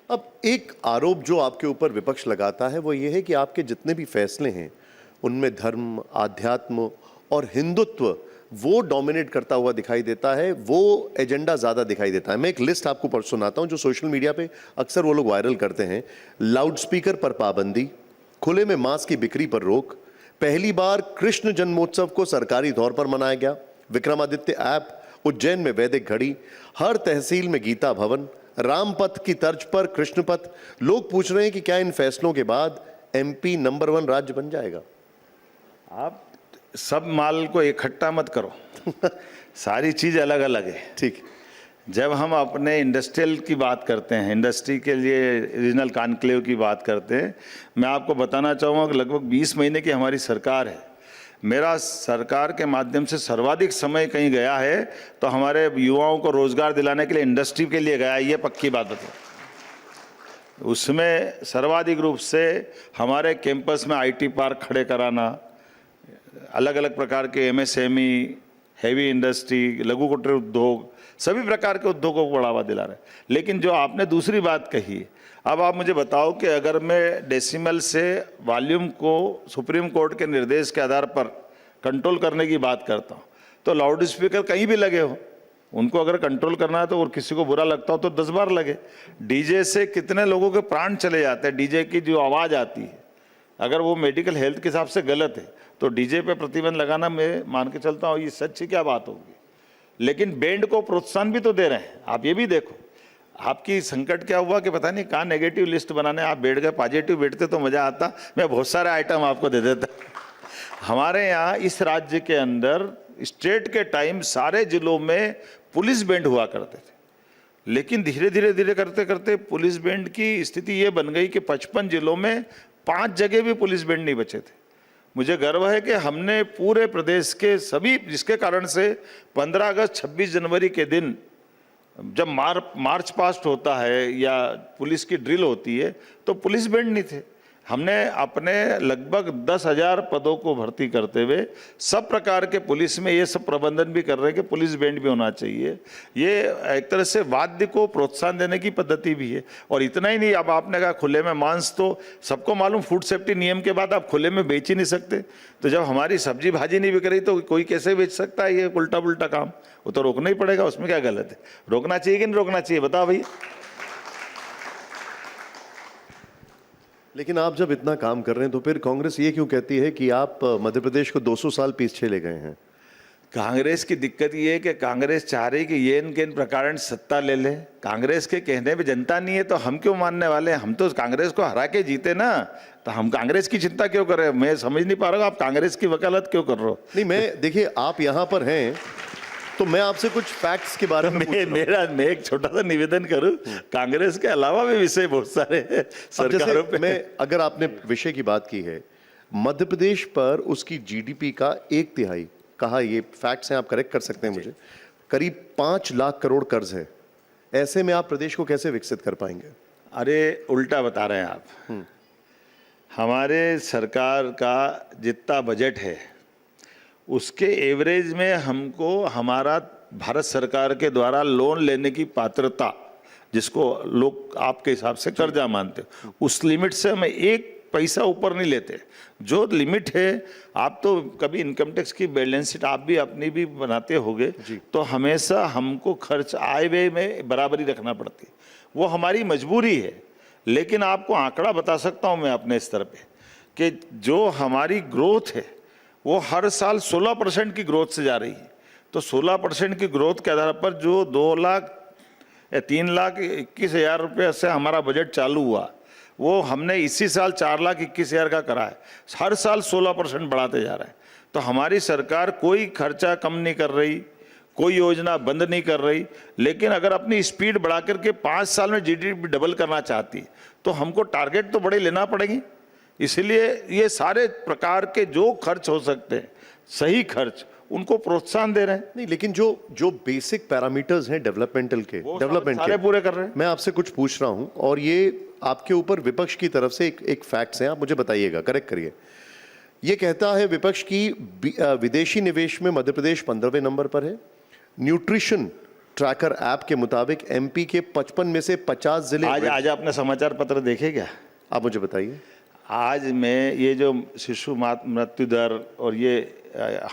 अब एक आरोप जो आपके ऊपर विपक्ष लगाता है वो ये है कि आपके जितने भी फैसले हैं उनमें धर्म, आध्यात्म और हिंदुत्व वो डोमिनेट करता हुआ दिखाई देता है, वो एजेंडा ज़्यादा दिखाई देता है। मैं एक लिस्ट आपको पर सुनाता हूं जो सोशल मीडिया पे अक्सर वो लोग वायरल करते हैं। लाउडस्पीकर पर पाबंदी, खुले में मांस की बिक्री पर रोक, पहली बार कृष्ण जन्मोत्सव को सरकारी तौर पर मनाया गया, विक्रमादित्य ऐप, उज्जैन में वैदिक घड़ी, हर तहसील में गीता भवन, राम पथ की तर्ज पर कृष्ण पथ। लोग पूछ रहे हैं कि क्या इन फैसलों के बाद एमपी नंबर 1 राज्य बन जाएगा? आप सब माल को इकट्ठा मत करो सारी चीज़ अलग अलग है। ठीक। जब हम अपने इंडस्ट्रियल की बात करते हैं, इंडस्ट्री के लिए रीजनल कॉन्क्लेव की बात करते हैं, मैं आपको बताना चाहूँगा कि लगभग 20 महीने की हमारी सरकार है। मेरा सरकार के माध्यम से सर्वाधिक समय कहीं गया है तो हमारे युवाओं को रोजगार दिलाने के लिए इंडस्ट्री के लिए गया, ये पक्की बात बताओ। उसमें सर्वाधिक रूप से हमारे कैंपस में आईटी पार्क खड़े कराना, अलग अलग प्रकार के एमएसएमई, हैवी इंडस्ट्री, लघु कुटीर उद्योग, सभी प्रकार के उद्योगों को बढ़ावा दिला रहे हैं। लेकिन जो आपने दूसरी बात कही, अब आप मुझे बताओ कि अगर मैं डेसिमल से वॉल्यूम को सुप्रीम कोर्ट के निर्देश के आधार पर कंट्रोल करने की बात करता हूँ तो लाउड स्पीकर कहीं भी लगे हो, उनको अगर कंट्रोल करना है तो और किसी को बुरा लगता हो तो 10 बार लगे। डीजे से कितने लोगों के प्राण चले जाते हैं। डीजे की जो आवाज़ आती है, अगर वो मेडिकल हेल्थ के हिसाब से गलत है तो डीजे पे प्रतिबंध लगाना मैं मान के चलता हूँ ये सच्ची क्या बात होगी। लेकिन बैंड को प्रोत्साहन भी तो दे रहे हैं। आप ये भी देखो, आपकी संकट क्या हुआ कि पता नहीं कहाँ नेगेटिव लिस्ट बनाने आप बैठ गए, पॉजिटिव बैठते तो मज़ा आता, मैं बहुत सारे आइटम आपको दे देता। हमारे यहाँ इस राज्य के अंदर स्टेट के टाइम सारे जिलों में पुलिस बैंड हुआ करते थे, लेकिन धीरे धीरे करते करते पुलिस बैंड की स्थिति ये बन गई कि 55 जिलों में 5 जगह भी पुलिस बैंड नहीं बचे थे। मुझे गर्व है कि हमने पूरे प्रदेश के सभी, जिसके कारण से 15 अगस्त 26 जनवरी के दिन जब मार्च पास्ट होता है या पुलिस की ड्रिल होती है तो पुलिस बैंड नहीं थे। हमने अपने लगभग 10,000 पदों को भर्ती करते हुए सब प्रकार के पुलिस में ये सब प्रबंधन भी कर रहे हैं कि पुलिस बैंड भी होना चाहिए। ये एक तरह से वाद्य को प्रोत्साहन देने की पद्धति भी है। और इतना ही नहीं, अब आपने कहा खुले में मांस, तो सबको मालूम फूड सेफ्टी नियम के बाद आप खुले में बेच ही नहीं सकते। तो जब हमारी सब्जी भाजी नहीं बिक रही तो कोई कैसे बेच सकता है? ये उल्टा पुल्टा काम, वो तो रोकना ही पड़ेगा। उसमें क्या गलत है? रोकना चाहिए कि नहीं रोकना चाहिए, बताओ भैया। लेकिन आप जब इतना काम कर रहे हैं तो फिर कांग्रेस ये क्यों कहती है कि आप मध्य प्रदेश को 200 साल पीछे ले गए हैं? कांग्रेस की दिक्कत ये है कि कांग्रेस चाह रही कि ये इनके प्रकार सत्ता ले ले। कांग्रेस के कहने पे जनता नहीं है तो हम क्यों मानने वाले हैं? हम तो कांग्रेस को हरा के जीते ना, तो हम कांग्रेस की चिंता क्यों कर रहे हैं? मैं समझ नहीं पा रहा हूँ आप कांग्रेस की वकालत क्यों कर रहे हो? नहीं, मैं देखिए आप यहाँ पर हैं तो मैं आपसे कुछ फैक्ट्स के बारे में मैं एक छोटा सा निवेदन करूं, कांग्रेस के अलावा भी विषय बहुत सारे हैं सरकारों पे। मैं, अगर आपने विषय की बात की है, मध्य प्रदेश पर उसकी जीडीपी का 1/3 कहा, ये फैक्ट्स हैं, आप करेक्ट कर सकते हैं मुझे, करीब 5 लाख करोड़ कर्ज है। ऐसे में आप प्रदेश को कैसे विकसित कर पाएंगे? अरे उल्टा बता रहे हैं आप। हमारे सरकार का जितना बजट है उसके एवरेज में हमको हमारा भारत सरकार के द्वारा लोन लेने की पात्रता, जिसको लोग आपके हिसाब से कर्जा मानते हो, उस लिमिट से हम 1 पैसा ऊपर नहीं लेते। जो लिमिट है, आप तो कभी इनकम टैक्स की बैलेंस शीट आप भी अपनी भी बनाते होगे, तो हमेशा हमको खर्च आय व्यय में बराबरी रखना पड़ती है। वो हमारी मजबूरी है। लेकिन आपको आंकड़ा बता सकता हूँ मैं अपने स्तर पे कि जो हमारी ग्रोथ है वो हर साल 16% की ग्रोथ से जा रही है। तो 16% की ग्रोथ के आधार पर जो 2 लाख या 3,21,000 रुपये से हमारा बजट चालू हुआ, वो हमने इसी साल 4,21,000 का करा है। हर साल 16% बढ़ाते जा रहा है। तो हमारी सरकार कोई खर्चा कम नहीं कर रही, कोई योजना बंद नहीं कर रही, लेकिन अगर अपनी स्पीड बढ़ा करके 5 साल में जीडीपी डबल करना चाहती है तो हमको टारगेट तो बड़े लेना पड़ेंगे। इसलिए ये सारे प्रकार के जो खर्च हो सकते हैं, सही खर्च, उनको प्रोत्साहन दे रहे हैं। नहीं, लेकिन जो बेसिक पैरामीटर्स हैं डेवलपमेंटल के, डेवलपमेंट सारे पूरे कर रहे हैं। मैं आपसे कुछ पूछ रहा हूं और ये आपके ऊपर विपक्ष की तरफ से एक फैक्ट्स हैं, आप मुझे बताइएगा, करेक्ट करिए। ये कहता है विपक्ष की विदेशी निवेश में मध्य प्रदेश 15वें नंबर पर है, न्यूट्रिशन ट्रैकर ऐप के मुताबिक एमपी के 55 में से 50 जिले आज आपने समाचार पत्र देखे क्या? आप मुझे बताइए। आज में ये जो शिशु मृत्यु दर और ये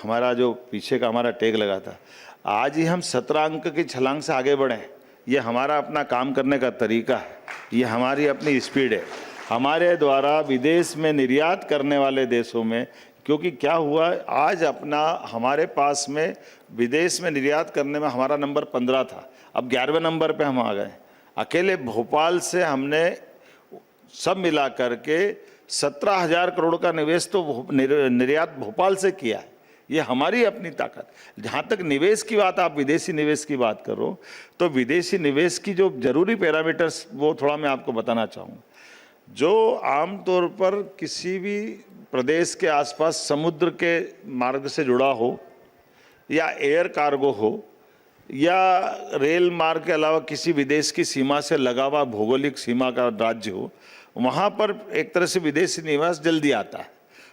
हमारा जो पीछे का हमारा टैग लगा था, आज ही हम 17 अंक की छलांग से आगे बढ़े। ये हमारा अपना काम करने का तरीका है, ये हमारी अपनी स्पीड है। हमारे द्वारा विदेश में निर्यात करने वाले देशों में, क्योंकि क्या हुआ, आज अपना हमारे पास में विदेश में निर्यात करने में हमारा नंबर 15 था, अब 11वें नंबर पे हम आ गए। अकेले भोपाल से हमने सब मिला करके 17,000 करोड़ का निवेश तो निर्यात भोपाल से किया है। ये हमारी अपनी ताकत। जहाँ तक निवेश की बात, आप विदेशी निवेश की बात करो, तो विदेशी निवेश की जो जरूरी पैरामीटर्स वो थोड़ा मैं आपको बताना चाहूँगा। जो आमतौर पर किसी भी प्रदेश के आसपास समुद्र के मार्ग से जुड़ा हो, या एयर कार्गो हो, या रेल मार्ग के अलावा किसी विदेश की सीमा से लगा हुआ भौगोलिक सीमा का राज्य हो, वहाँ पर एक तरह से विदेशी निवेश जल्दी आता है।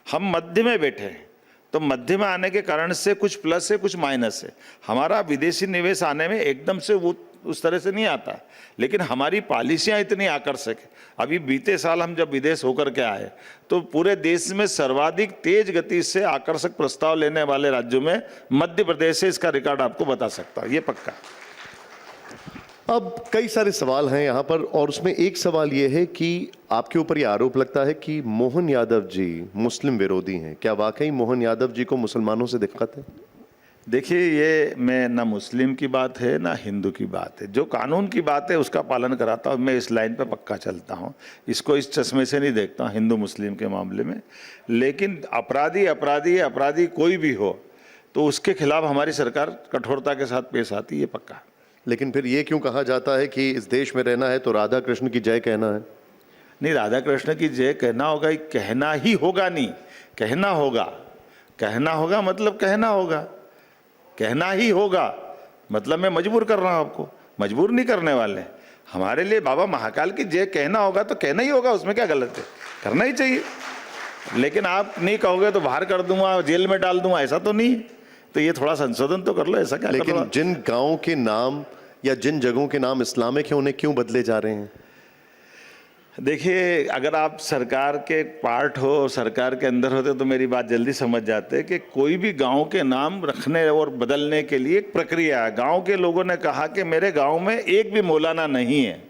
हम मध्य में बैठे हैं, तो मध्य में आने के कारण से कुछ प्लस है, कुछ माइनस है। हमारा विदेशी निवेश आने में एकदम से वो उस तरह से नहीं आता, लेकिन हमारी पॉलिसियाँ इतनी आकर्षक है। अभी बीते साल हम जब विदेश होकर के आए, तो पूरे देश में सर्वाधिक तेज गति से आकर्षक प्रस्ताव लेने वाले राज्यों में मध्य प्रदेश है। इसका रिकॉर्ड आपको बता सकता हूँ, ये पक्का। अब कई सारे सवाल हैं यहाँ पर, और उसमें एक सवाल ये है कि आपके ऊपर ये आरोप लगता है कि मोहन यादव जी मुस्लिम विरोधी हैं। क्या वाकई मोहन यादव जी को मुसलमानों से दिक्कत है? देखिए, ये मैं ना मुस्लिम की बात है ना हिंदू की बात है। जो कानून की बात है उसका पालन कराता हूँ, मैं इस लाइन पे पक्का चलता हूँ। इसको इस चश्मे से नहीं देखता हूँ हिंदू मुस्लिम के मामले में। लेकिन अपराधी कोई भी हो, तो उसके खिलाफ हमारी सरकार कठोरता के साथ पेश आती है, ये पक्का। लेकिन फिर ये क्यों कहा जाता है कि इस देश में रहना है तो राधा कृष्ण की जय कहना है? नहीं, राधा कृष्ण की जय कहना होगा, कहना ही होगा, नहीं कहना होगा। कहना होगा मतलब कहना होगा, कहना ही होगा मतलब मैं मजबूर कर रहा हूँ आपको, मजबूर नहीं करने वाले। हमारे लिए बाबा महाकाल की जय कहना होगा तो कहना ही होगा, उसमें क्या गलत है, करना ही चाहिए। लेकिन आप नहीं कहोगे तो बाहर कर दूंगा, जेल में डाल दूंगा, ऐसा तो नहीं। तो ये थोड़ा संशोधन तो कर लो, ऐसा क्या? लेकिन जिन गाँव के नाम या जिन जगहों के नाम इस्लामिक हैं, उन्हें क्यों बदले जा रहे हैं? देखिए, अगर आप सरकार के पार्ट हो, सरकार के अंदर होते तो मेरी बात जल्दी समझ जाते कि कोई भी गांव के नाम रखने और बदलने के लिए एक प्रक्रिया है। गांव के लोगों ने कहा कि मेरे गांव में एक भी मौलाना नहीं है,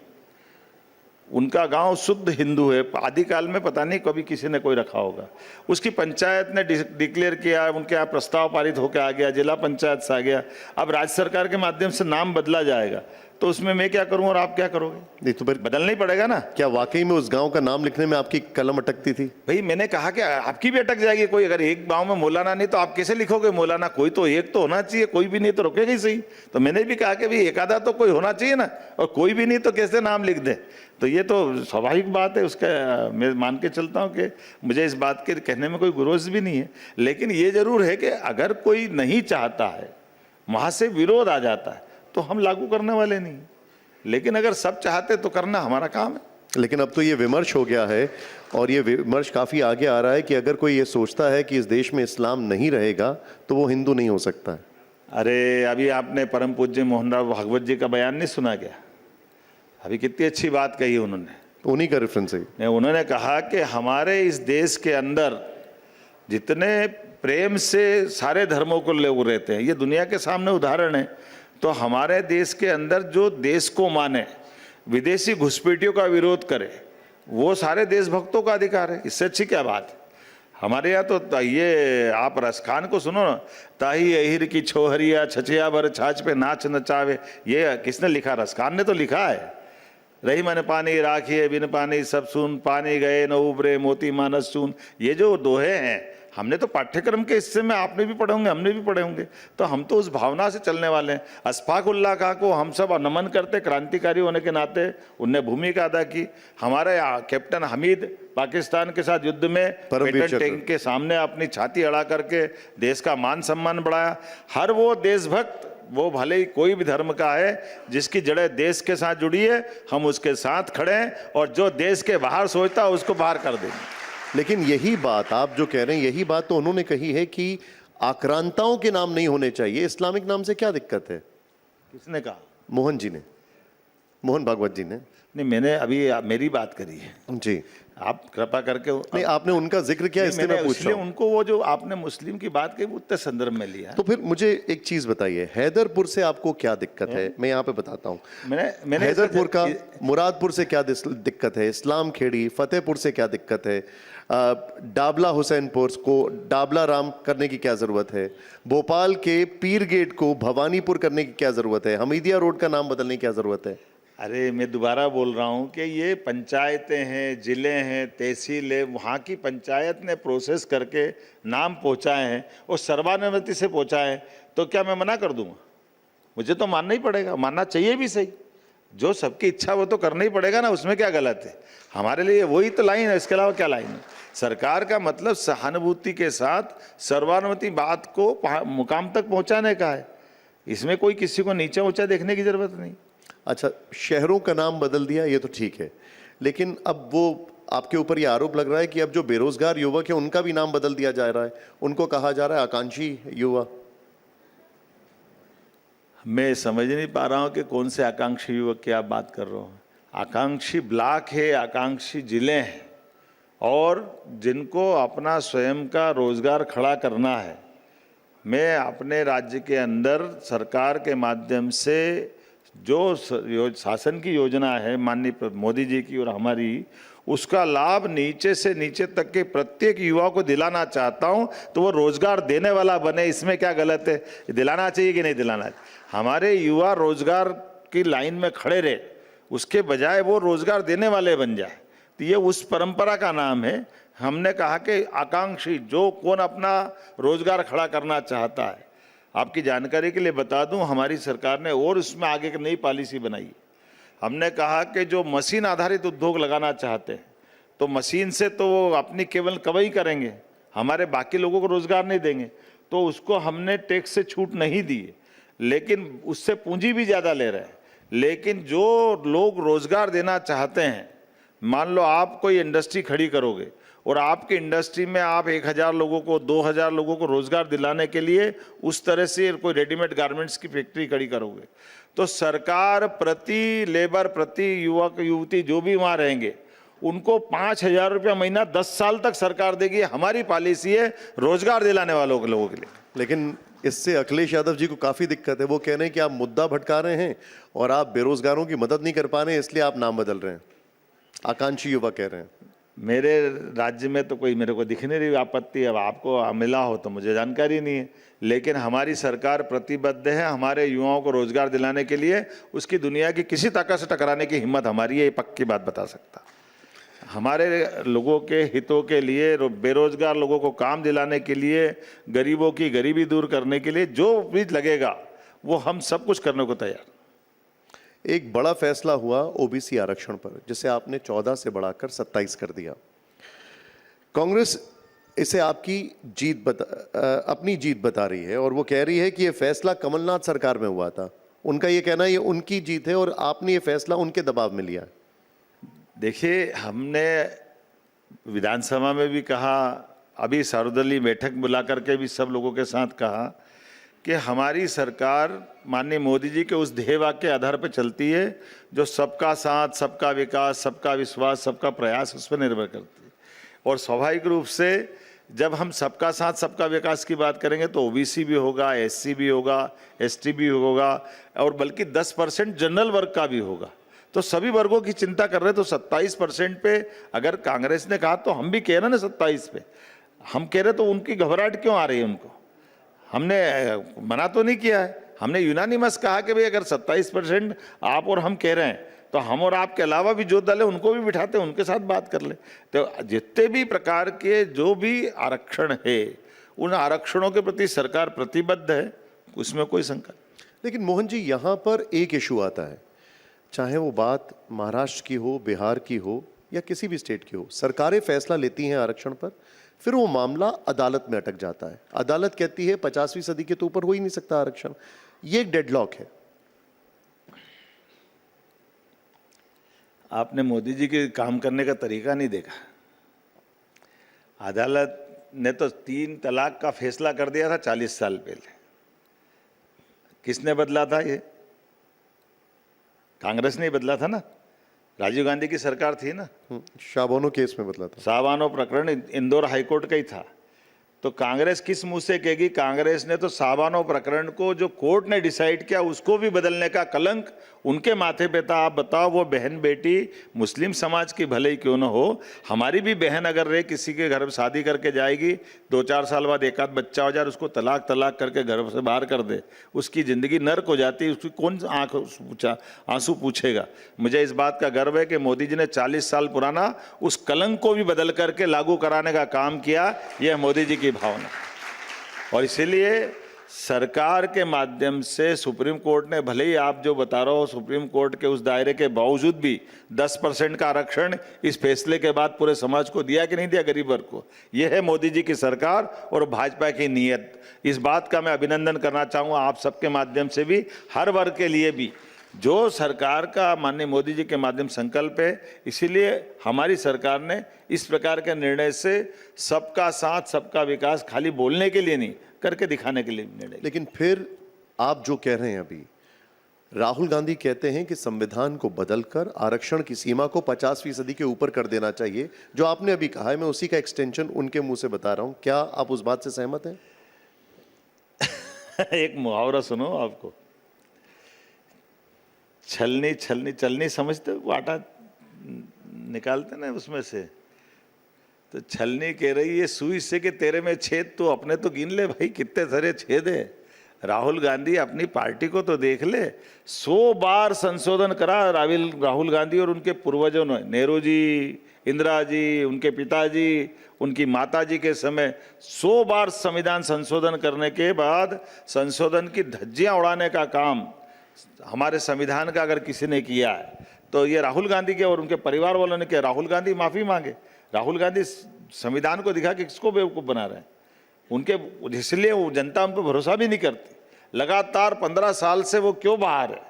उनका गांव शुद्ध हिंदू है। आदिकाल में पता नहीं कभी किसी ने कोई रखा होगा। उसकी पंचायत ने डिक्लेयर किया, उनके यहाँ प्रस्ताव पारित होकर आ गया, जिला पंचायत से आ गया। अब राज्य सरकार के माध्यम से नाम बदला जाएगा, तो उसमें मैं क्या करूं और आप क्या करोगे? नहीं तो फिर बदलना ही पड़ेगा ना। क्या वाकई में उस गांव का नाम लिखने में आपकी कलम अटकती थी? भाई, मैंने कहा कि आपकी भी अटक जाएगी। कोई अगर एक गांव में मौलाना नहीं तो आप कैसे लिखोगे मौलाना? कोई तो एक तो होना चाहिए, कोई भी नहीं तो रुकेगा ही सही। तो मैंने भी कहा कि भाई एक आधा तो कोई होना चाहिए ना, और कोई भी नहीं तो कैसे नाम लिख दे? तो ये तो स्वाभाविक बात है, उसका मैं मान के चलता हूँ कि मुझे इस बात के कहने में कोई गुरोज भी नहीं है। लेकिन ये जरूर है कि अगर कोई नहीं चाहता है, वहाँ से विरोध आ जाता है, तो हम लागू करने वाले नहीं। लेकिन अगर सब चाहते तो करना हमारा काम है। लेकिन अब तो ये विमर्श हो गया है, और ये विमर्श काफ़ी आगे आ रहा है कि अगर कोई ये सोचता है कि इस देश में इस्लाम नहीं रहेगा तो वो हिंदू नहीं हो सकता है। अरे, अभी आपने परम पूज्य मोहन राव भागवत जी का बयान नहीं सुना क्या? अभी कितनी अच्छी बात कही उन्होंने, उन्हीं का रेफरेंस है। उन्होंने कहा कि हमारे इस देश के अंदर जितने प्रेम से सारे धर्मों को लोग रहते हैं, ये दुनिया के सामने उदाहरण है। तो हमारे देश के अंदर जो देश को माने, विदेशी घुसपैठियों का विरोध करे, वो सारे देशभक्तों का अधिकार है। इससे अच्छी क्या बात है? हमारे यहाँ तो ये आप रसखान को सुनो ना, ताही अहिर की छोहरिया छछिया भर छाछ पे नाच नचावे, ये किसने लिखा? रसखान ने तो लिखा है। रही मन पानी राखिए बिन पानी सब सुन, पानी गए न उबरे मोती मानस चून। ये जो दोहे हैं, हमने तो पाठ्यक्रम के हिस्से में आपने भी पढ़े होंगे, हमने भी पढ़े होंगे। तो हम तो उस भावना से चलने वाले हैं। अशफाक उल्लाह खां को हम सब नमन करते, क्रांतिकारी होने के नाते उनने भूमिका अदा की। हमारे कैप्टन हमीद पाकिस्तान के साथ युद्ध में पेटन टैंक के सामने अपनी छाती अड़ा करके देश का मान सम्मान बढ़ाया। हर वो देशभक्त, वो भले ही कोई भी धर्म का है, जिसकी जड़ें देश के साथ जुड़ी है, हम उसके साथ खड़े हैं, और जो देश के बाहर सोचता है उसको बाहर कर देंगे। लेकिन यही बात आप जो कह रहे हैं, यही बात तो उन्होंने कही है कि आक्रांताओं के नाम नहीं होने चाहिए। इस्लामिक नाम से क्या दिक्कत है? किसने कहा? मोहन जी ने, मोहन भागवत जी ने। नहीं, मैंने अभी मेरी बात करी है, जी, आप कृपा करके नहीं आपने उनका जिक्र किया नहीं, इसलिए मैंने मैं पूछ इसलिए रहा हूँ। उनको वो जो आपने मुस्लिम की बात कही उतने संदर्भ में लिया। तो फिर मुझे एक चीज बताइए, हैदरपुर से आपको क्या दिक्कत है? मैं यहाँ पे बताता हूँ। मैंने हैदरपुर का मुरादपुर से क्या दिक्कत है? इस्लाम खेड़ी, फतेहपुर से क्या दिक्कत है? डाबला हुसैनपुर को डाबला राम करने की क्या जरूरत है? भोपाल के पीर गेट को भवानीपुर करने की क्या जरूरत है? हमीदिया रोड का नाम बदलने की क्या जरूरत है? अरे मैं दोबारा बोल रहा हूँ कि ये पंचायतें हैं, जिले हैं, तहसील है, वहाँ की पंचायत ने प्रोसेस करके नाम पहुँचाए हैं और सर्वानुमति से पहुँचाए हैं, तो क्या मैं मना कर दूंगा? मुझे तो मानना ही पड़ेगा, मानना चाहिए भी सही। जो सबकी इच्छा वो तो करना ही पड़ेगा ना, उसमें क्या गलत है? हमारे लिए वही तो लाइन है, इसके अलावा क्या लाइन है? सरकार का मतलब सहानुभूति के साथ सर्वानुमति बात को मुकाम तक पहुँचाने का है। इसमें कोई किसी को नीचा ऊंचा देखने की जरूरत नहीं। अच्छा, शहरों का नाम बदल दिया ये तो ठीक है, लेकिन अब वो आपके ऊपर ये आरोप लग रहा है कि अब जो बेरोजगार युवक है उनका भी नाम बदल दिया जा रहा है, उनको कहा जा रहा है आकांक्षी युवा। मैं समझ नहीं पा रहा हूँ कि कौन से आकांक्षी युवक की आप बात कर रहे हो। आकांक्षी ब्लॉक है, आकांक्षी जिले हैं, और जिनको अपना स्वयं का रोजगार खड़ा करना है। मैं अपने राज्य के अंदर सरकार के माध्यम से जो शासन की योजना है माननीय मोदी जी की और हमारी, उसका लाभ नीचे से नीचे तक के प्रत्येक युवा को दिलाना चाहता हूं, तो वो रोजगार देने वाला बने। इसमें क्या गलत है? दिलाना चाहिए कि नहीं दिलाना चाहिए? हमारे युवा रोजगार की लाइन में खड़े रहे, उसके बजाय वो रोजगार देने वाले बन जाए, तो ये उस परंपरा का नाम है। हमने कहा कि आकांक्षी, जो कौन अपना रोजगार खड़ा करना चाहता है। आपकी जानकारी के लिए बता दूं, हमारी सरकार ने और उसमें आगे एक नई पॉलिसी बनाई है। हमने कहा कि जो मशीन आधारित उद्योग लगाना चाहते हैं, तो मशीन से तो वो अपनी केवल कमाई करेंगे, हमारे बाकी लोगों को रोजगार नहीं देंगे, तो उसको हमने टैक्स से छूट नहीं दी है, लेकिन उससे पूंजी भी ज़्यादा ले रहे हैं। लेकिन जो लोग रोजगार देना चाहते हैं, मान लो आप कोई इंडस्ट्री खड़ी करोगे और आपकी इंडस्ट्री में आप 1000 लोगों को, 2000 लोगों को रोजगार दिलाने के लिए उस तरह से कोई रेडीमेड गारमेंट्स की फैक्ट्री खड़ी करोगे, तो सरकार प्रति लेबर, प्रति युवक युवती जो भी वहाँ रहेंगे, उनको 5000 रुपया महीना 10 साल तक सरकार देगी। हमारी पॉलिसी है रोजगार दिलाने वालों के लोगों के लिए। लेकिन इससे अखिलेश यादव जी को काफी दिक्कत है। वो कह रहे हैं कि आप मुद्दा भटका रहे हैं और आप बेरोजगारों की मदद नहीं कर पा रहे हैं, इसलिए आप नाम बदल रहे हैं। आकांक्षी युवा कह रहे हैं। मेरे राज्य में तो कोई मेरे को दिख नहीं रही आपत्ति। अब आपको मिला हो तो मुझे जानकारी नहीं है, लेकिन हमारी सरकार प्रतिबद्ध है हमारे युवाओं को रोजगार दिलाने के लिए। उसकी दुनिया की किसी ताकत से टकराने की हिम्मत हमारी है, ये पक्की बात बता सकता। हमारे लोगों के हितों के लिए, बेरोजगार लोगों को काम दिलाने के लिए, गरीबों की गरीबी दूर करने के लिए जो भी लगेगा वो हम सब कुछ करने को तैयार। एक बड़ा फैसला हुआ ओबीसी आरक्षण पर, जिसे आपने 14 से बढ़ाकर 27 कर दिया। कांग्रेस इसे आपकी अपनी जीत बता रही है और वो कह रही है कि ये फैसला कमलनाथ सरकार में हुआ था। उनका ये कहना है ये उनकी जीत है और आपने ये फैसला उनके दबाव में लिया। देखिए, हमने विधानसभा में भी कहा, अभी सर्वदलीय बैठक बुला करके भी सब लोगों के साथ कहा कि हमारी सरकार माननीय मोदी जी के उस ध्येय वाक्य के आधार पर चलती है जो सबका साथ, सबका विकास, सबका विश्वास, सबका प्रयास उस पर निर्भर करती है। और स्वाभाविक रूप से जब हम सबका साथ, सबका विकास की बात करेंगे तो ओबीसी भी होगा, एससी भी होगा, एसटी भी होगा, और बल्कि 10% जनरल वर्ग का भी होगा। तो सभी वर्गों की चिंता कर रहे हैं। तो 27% पे अगर कांग्रेस ने कहा तो हम भी कह रहे हैं ना 27 पे हम कह रहे, तो उनकी घबराहट क्यों आ रही है? उनको हमने मना तो नहीं किया है, हमने यूनानिमस कहा कि भाई अगर 27% आप और हम कह रहे हैं तो हम और आपके अलावा भी जो दल है उनको भी बिठाते हैं, उनके साथ बात कर ले। तो जितने भी प्रकार के जो भी आरक्षण है, उन आरक्षणों के प्रति सरकार प्रतिबद्ध है, उसमें कोई शंका नहीं। लेकिन मोहन जी, यहाँ पर एक इशू आता है, चाहे वो बात महाराष्ट्र की हो, बिहार की हो या किसी भी स्टेट की हो, सरकारें फैसला लेती हैं आरक्षण पर, फिर वो मामला अदालत में अटक जाता है। अदालत कहती है 50वीं सदी के तो ऊपर हो ही नहीं सकता आरक्षण। ये एक डेडलॉक है। आपने मोदी जी के काम करने का तरीका नहीं देखा। अदालत ने तो 3 तलाक का फैसला कर दिया था 40 साल पहले। किसने बदला था? ये कांग्रेस ने ही बदला था ना, राजीव गांधी की सरकार थी ना। शाबानो केस में बदला था। सावानो प्रकरण इंदौर हाईकोर्ट का ही था। तो कांग्रेस किस मुंह से कहेगी? कांग्रेस ने तो सावानो प्रकरण को जो कोर्ट ने डिसाइड किया उसको भी बदलने का कलंक उनके माथे पे था। आप बताओ, वो बहन बेटी मुस्लिम समाज की भले ही क्यों न हो, हमारी भी बहन अगर रे किसी के घर में शादी करके जाएगी, 2-4 साल बाद एक आध बच्चा हो जाए, उसको तलाक करके घर से बाहर कर दे, उसकी जिंदगी नर्क हो जाती है, उसकी कौन आंसू पूछेगा? मुझे इस बात का गर्व है कि मोदी जी ने 40 साल पुराना उस कलंक को भी बदल करके लागू कराने का काम किया। यह मोदी जी की भावना। और इसीलिए सरकार के माध्यम से सुप्रीम कोर्ट ने, भले ही आप जो बता रहे हो सुप्रीम कोर्ट के उस दायरे के बावजूद भी 10% का आरक्षण इस फैसले के बाद पूरे समाज को दिया कि नहीं दिया, गरीब वर्ग को? यह है मोदी जी की सरकार और भाजपा की नीयत। इस बात का मैं अभिनंदन करना चाहूँगा आप सबके माध्यम से भी, हर वर्ग के लिए भी, जो सरकार का माननीय मोदी जी के माध्यम संकल्प है। इसीलिए हमारी सरकार ने इस प्रकार के निर्णय से सबका साथ सबका विकास खाली बोलने के लिए नहीं, करके दिखाने के लिए निर्णय। लेकिन फिर आप जो कह रहे हैं अभी, राहुल गांधी कहते हैं कि संविधान को बदलकर आरक्षण की सीमा को 50% के ऊपर कर देना चाहिए। जो आपने अभी कहा है, मैं उसी का एक्सटेंशन उनके मुंह से बता रहा हूं। क्या आप उस बात से सहमत हैं? एक मुहावरा सुनो आपको, छलनी छलनी चलनी, समझते हो? वो आटा निकालते ना उसमें से, तो छलनी कह रही है सुई से कि तेरे में छेद तो अपने तो गिन ले भाई, कितने सारे छेद है। राहुल गांधी अपनी पार्टी को तो देख ले, 100 बार संशोधन करा राहुल गांधी और उनके पूर्वजों ने, नेहरू जी, इंदिरा जी, उनके पिताजी, उनकी माताजी के समय 100 बार संविधान संशोधन करने के बाद संशोधन की धज्जियां उड़ाने का काम हमारे संविधान का अगर किसी ने किया है तो ये राहुल गांधी के और उनके परिवार वालों ने किया। राहुल गांधी माफी मांगे। राहुल गांधी संविधान को दिखा कि किसको बेवकूफ़ बना रहे हैं उनके, इसलिए वो जनता उन पर भरोसा भी नहीं करती। लगातार 15 साल से वो क्यों बाहर है?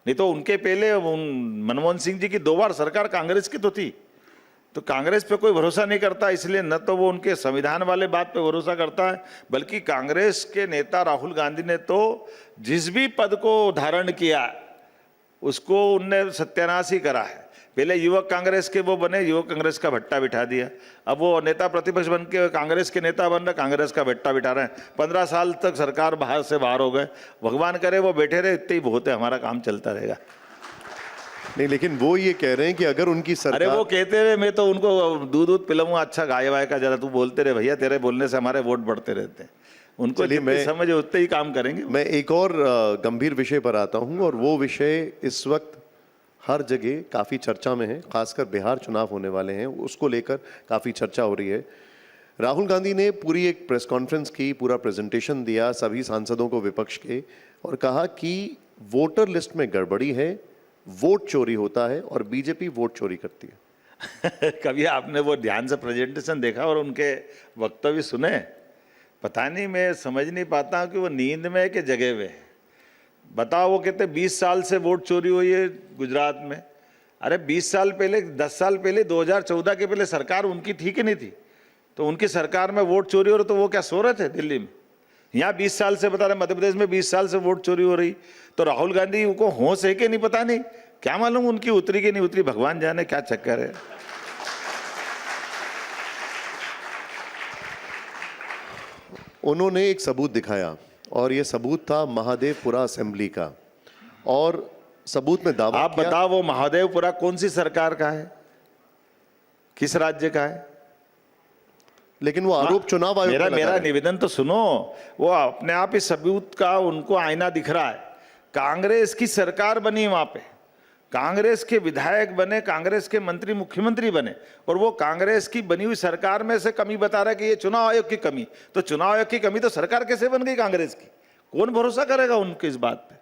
नहीं तो उनके पहले मनमोहन सिंह जी की 2 बार सरकार कांग्रेस की तो थी, तो कांग्रेस पे कोई भरोसा नहीं करता। इसलिए न तो वो उनके संविधान वाले बात पे भरोसा करता है, बल्कि कांग्रेस के नेता राहुल गांधी ने तो जिस भी पद को धारण किया उसको उनने सत्यानाश ही करा है। पहले युवक कांग्रेस के वो बने, युवक कांग्रेस का भट्टा बिठा दिया। अब वो नेता प्रतिपक्ष बन के कांग्रेस के नेता बन रहे, कांग्रेस का भट्टा बिठा रहे हैं। 15 साल तक सरकार बाहर से बाहर हो गए। भगवान करे वो बैठे रहे, इतने ही बहुत है, हमारा काम चलता रहेगा। नहीं, लेकिन वो ये कह रहे हैं कि अगर उनकी सरकार, अरे वो कहते रहे, मैं तो उनको दूध पिलाऊंगा, अच्छा गाय वाय का, जरा तू बोलते रहे भैया, तेरे बोलने से हमारे वोट बढ़ते रहते हैं। उनको जितनी समझ है उतने ही काम करेंगे। मैं एक और गंभीर विषय पर आता हूं, और वो विषय इस वक्त हर जगह काफ़ी चर्चा में है, खासकर बिहार चुनाव होने वाले हैं, उसको लेकर काफ़ी चर्चा हो रही है। राहुल गांधी ने पूरी एक प्रेस कॉन्फ्रेंस की, पूरा प्रेजेंटेशन दिया सभी सांसदों को विपक्ष के, और कहा कि वोटर लिस्ट में गड़बड़ी है, वोट चोरी होता है और बीजेपी वोट चोरी करती है। कभी आपने वो ध्यान से प्रेजेंटेशन देखा और उनके वक्तव्य सुने? पता नहीं, मैं समझ नहीं पाता हूँ कि वो नींद में है कि जगे हुए हैं। बताओ, वो कहते 20 साल से वोट चोरी हुई है गुजरात में। अरे 20 साल पहले, 10 साल पहले, 2014 के पहले सरकार उनकी थी कि नहीं थी? तो उनकी सरकार में वोट चोरी हो रही, तो वो क्या सो रहे थे दिल्ली में? यहाँ 20 साल से बता रहे, मध्य प्रदेश में 20 साल से वोट चोरी हो रही। तो राहुल गांधी को होश है कि नहीं पता नहीं, क्या मालूम उनकी उतरी कि नहीं उतरी, भगवान जाने क्या चक्कर है। उन्होंने एक सबूत दिखाया, और ये सबूत था महादेवपुरा असेंबली का, और सबूत में दावा आप बताओ, वो महादेवपुरा कौन सी सरकार का है, किस राज्य का है? लेकिन वो आरोप चुनाव आयोग का लगा मेरा रहे हैं। निवेदन तो सुनो, वो अपने आप ही सबूत का उनको आईना दिख रहा है। कांग्रेस की सरकार बनी वहां पे, कांग्रेस के विधायक बने, कांग्रेस के मंत्री मुख्यमंत्री बने, और वो कांग्रेस की बनी हुई सरकार में से कमी बता रहा है कि ये चुनाव आयोग की कमी। तो चुनाव आयोग की कमी तो सरकार कैसे बन गई कांग्रेस की? कौन भरोसा करेगा उनके इस बात पे?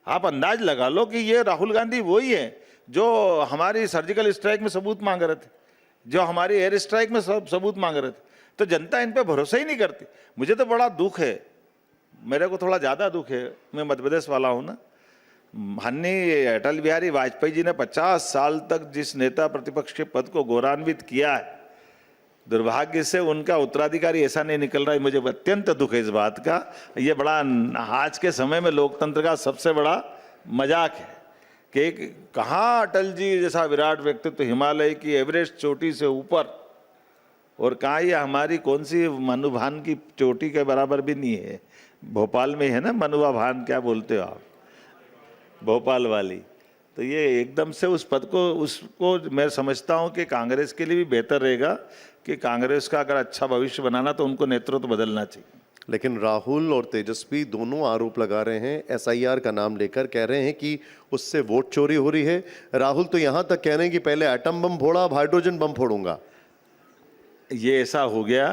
आप अंदाज लगा लो कि ये राहुल गांधी वही है जो हमारी सर्जिकल स्ट्राइक में सबूत मांग रहे थे, जो हमारी एयर स्ट्राइक में सबूत मांग रहे थे। तो जनता इन पे भरोसा ही नहीं करती। मुझे तो बड़ा दुख है, मेरे को थोड़ा ज़्यादा दुख है, मैं मध्य प्रदेश वाला हूँ ना। माननीय अटल बिहारी वाजपेयी जी ने 50 साल तक जिस नेता प्रतिपक्ष के पद को गौरवान्वित किया है, दुर्भाग्य से उनका उत्तराधिकारी ऐसा नहीं निकल रहा है। मुझे अत्यंत दुख है इस बात का। ये बड़ा आज के समय में लोकतंत्र का सबसे बड़ा मजाक है कि कहाँ अटल जी जैसा विराट व्यक्तित्व हिमालय की एवरेस्ट चोटी से ऊपर, और कहाँ ये हमारी कौन सी मनुभान की चोटी के बराबर भी नहीं है। भोपाल में है ना मनुआ भान, क्या बोलते हो आप, भोपाल वाली। तो ये एकदम से उस पद को, उसको मैं समझता हूँ कि कांग्रेस के लिए भी बेहतर रहेगा कि कांग्रेस का अगर अच्छा भविष्य बनाना तो उनको नेतृत्व बदलना चाहिए। लेकिन राहुल और तेजस्वी दोनों आरोप लगा रहे हैं, एसआईआर का नाम लेकर कह रहे हैं कि उससे वोट चोरी हो रही है। राहुल तो यहां तक कह रहे हैं कि पहले एटम बम फोड़ा, अब हाइड्रोजन बम फोड़ूंगा। ये ऐसा हो गया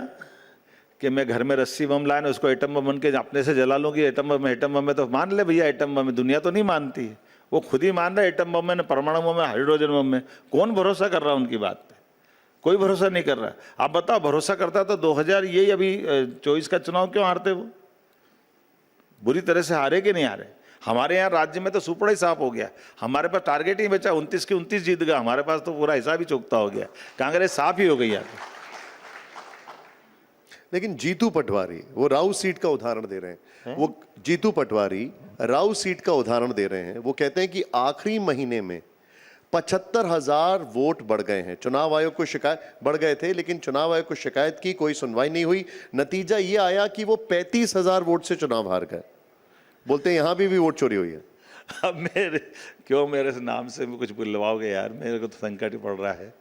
कि मैं घर में रस्सी बम लाए ना, उसको एटम बम बन के अपने से जला लूंगी। एटम बम है तो मान ले भैया, एटम बम है। दुनिया तो नहीं मानती है, वो खुद ही मान रहा है एटम बम में, परमाणु बम में, हाइड्रोजन बम में। कौन भरोसा कर रहा है उनकी बात पे? कोई भरोसा नहीं कर रहा। आप बताओ, भरोसा करता तो 2000 ये अभी 24 का चुनाव क्यों हारते? वो बुरी तरह से हारे कि नहीं हारे? हमारे यहाँ राज्य में तो सुपड़ा ही साफ हो गया। हमारे पास टारगेट ही बचा, 29 के 29 जीत गया। हमारे पास तो पूरा हिसाब ही चौकता हो गया। कांग्रेस साफ ही हो गई यहाँ पे। लेकिन जीतू पटवारी वो राउ सीट का उदाहरण दे रहे हैं। वो जीतू पटवारी राउ सीट का उदाहरण दे रहे हैं। वो कहते हैं कि आखिरी महीने में 75,000 वोट बढ़ गए हैं। चुनाव आयोग को शिकायत, बढ़ गए थे लेकिन चुनाव आयोग को शिकायत की, कोई सुनवाई नहीं हुई। नतीजा ये आया कि वो 35,000 वोट से चुनाव हार गए। बोलते हैं यहां भी वोट चोरी हुई है। अब मेरे नाम से कुछ बुलवाओगे यार, मेरे को तो संकट ही पड़ रहा है।